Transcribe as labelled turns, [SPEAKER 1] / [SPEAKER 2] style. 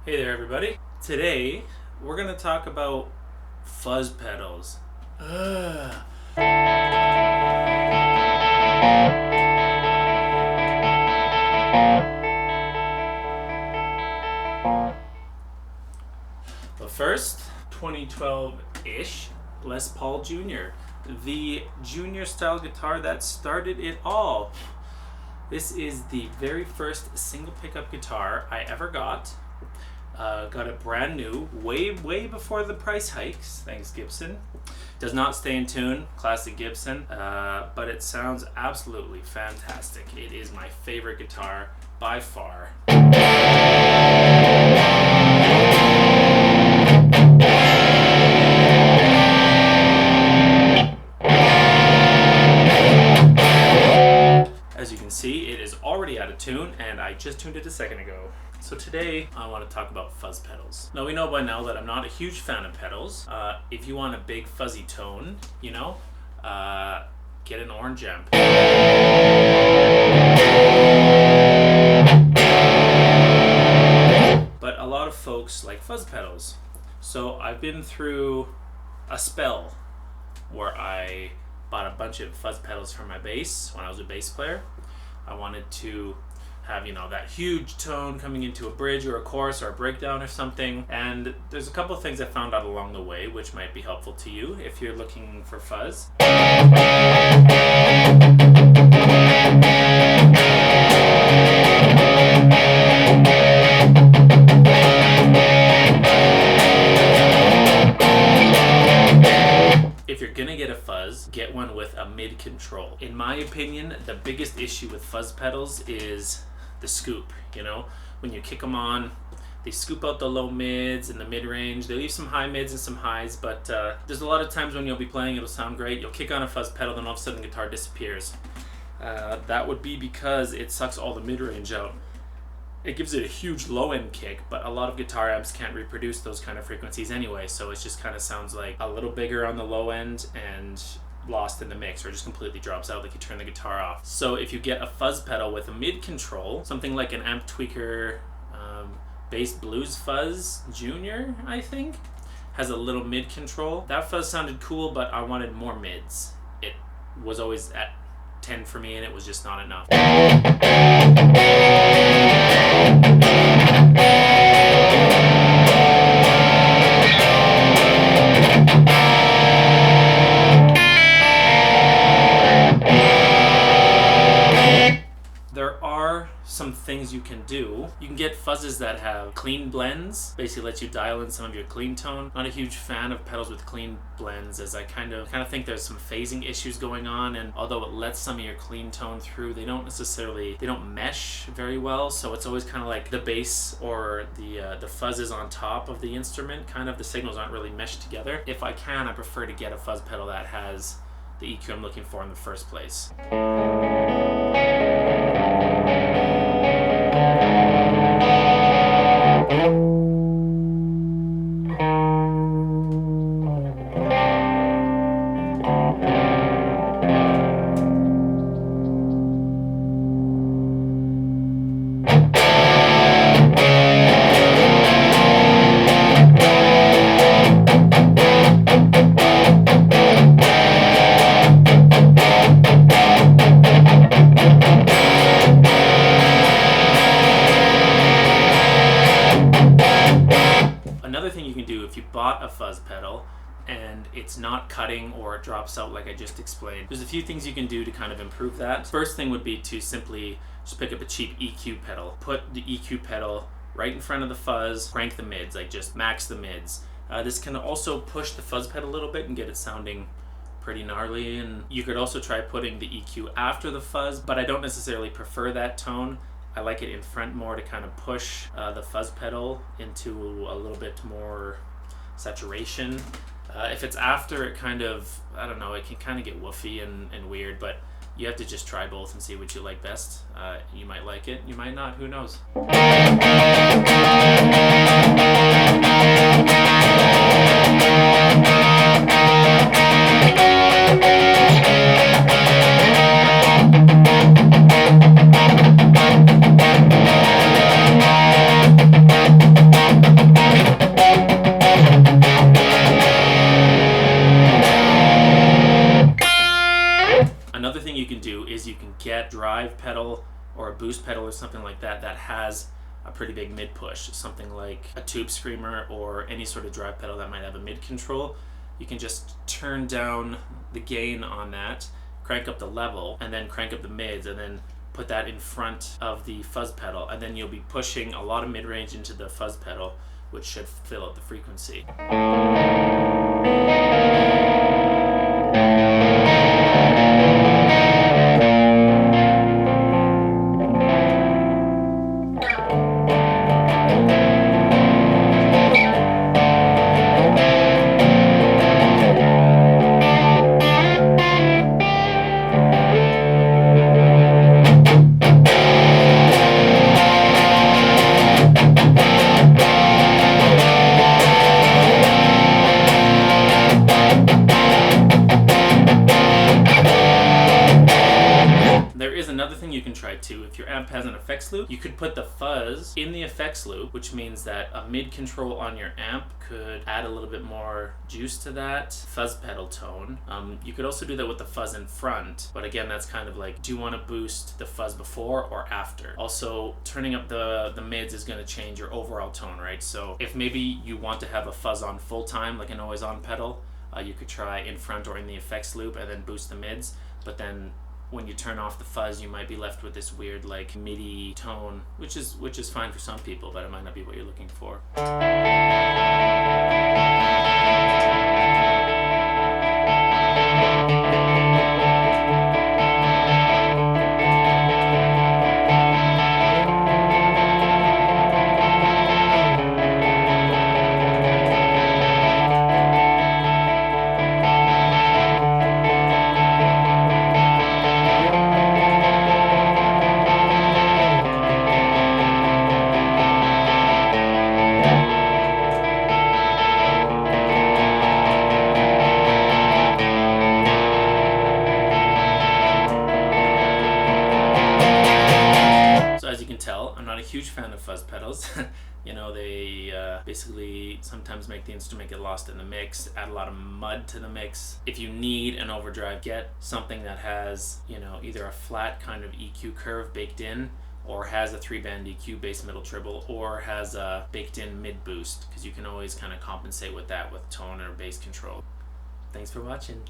[SPEAKER 1] Hey there everybody. Today we're going to talk about fuzz pedals. Well, first, 2012-ish Les Paul Jr., the junior style guitar that started it all. This is the very first single pickup guitar I ever got. Got it brand new, way before the price hikes. Thanks, Gibson. Does not stay in tune, classic Gibson, but it sounds absolutely fantastic. It is my favorite guitar by far. As you can see, it is already out of tune, and I just tuned it a second ago. So today, I want to talk about fuzz pedals. Now, we know by now that I'm not a huge fan of pedals. If you want a big fuzzy tone, get an orange amp. But a lot of folks like fuzz pedals. So I've been through a spell where I bought a bunch of fuzz pedals for my bass when I was a bass player. I wanted to have, that huge tone coming into a bridge or a chorus or a breakdown or something. And there's a couple of things I found out along the way which might be helpful to you if you're looking for fuzz. If you're gonna get a fuzz, get one with a mid control. In my opinion, the biggest issue with fuzz pedals is the scoop. When you kick them on, they scoop out the low mids and the mid range. They leave some high mids and some highs, but there's a lot of times when you'll be playing, it'll sound great. You'll kick on a fuzz pedal, then all of a sudden the guitar disappears. That would be because it sucks all the mid range out. It gives it a huge low end kick, but a lot of guitar amps can't reproduce those kind of frequencies anyway, so it just kind of sounds like a little bigger on the low end and lost in the mix, or just completely drops out like you turn the guitar off. So if you get a fuzz pedal with a mid control, something like an Amp Tweaker Bass Blues Fuzz Junior, I think, has a little mid control. That fuzz sounded cool, but I wanted more mids. It was always at 10 for me, and it was just not enough. There are some things you can do. You can get fuzzes that have clean blends, basically lets you dial in some of your clean tone. Not a huge fan of pedals with clean blends, as I kind of think there's some phasing issues going on, and although it lets some of your clean tone through, they don't mesh very well, so it's always kind of like the bass or the fuzz is on top of the instrument, the signals aren't really meshed together. If I can, I prefer to get a fuzz pedal that has the EQ I'm looking for in the first place. Another thing you can do if you bought a fuzz pedal and it's not cutting or it drops out like I just explained, there's a few things you can do to kind of improve that. First thing would be to simply just pick up a cheap EQ pedal. Put the EQ pedal right in front of the fuzz, crank the mids, like just max the mids. This can also push the fuzz pedal a little bit and get it sounding pretty gnarly, and you could also try putting the EQ after the fuzz, but I don't necessarily prefer that tone. I like it in front more to kind of push the fuzz pedal into a little bit more saturation. If it's after, it kind of, it can kind of get woofy and weird, but you have to just try both and see what you like best. You might like it, you might not, who knows? boost pedal or something like that that has a pretty big mid push, something like a Tube Screamer or any sort of drive pedal that might have a mid control, you can just turn down the gain on that, crank up the level, and then crank up the mids, and then put that in front of the fuzz pedal, and then you'll be pushing a lot of mid-range into the fuzz pedal, which should fill out the frequency. There is another thing you can try too. If your amp has an effects loop, you could put the fuzz in the effects loop, which means that a mid control on your amp could add a little bit more juice to that fuzz pedal tone. You could also do that with the fuzz in front, but again, that's kind of like, do you want to boost the fuzz before or after? Also, turning up the mids is going to change your overall tone, right? So if maybe you want to have a fuzz on full time, like an always on pedal, you could try in front or in the effects loop and then boost the mids, but then when you turn off the fuzz, you might be left with this weird like MIDI tone, which is fine for some people, but it might not be what you're looking for. I'm not a huge fan of fuzz pedals. You know, they basically sometimes make the instrument get lost in the mix, add a lot of mud to the mix. If you need an overdrive, get something that has, you know, either a flat kind of EQ curve baked in, or has a 3-band EQ, bass, middle, treble, or has a baked in mid boost, because you can always kind of compensate with that with tone or bass control. Thanks for watching.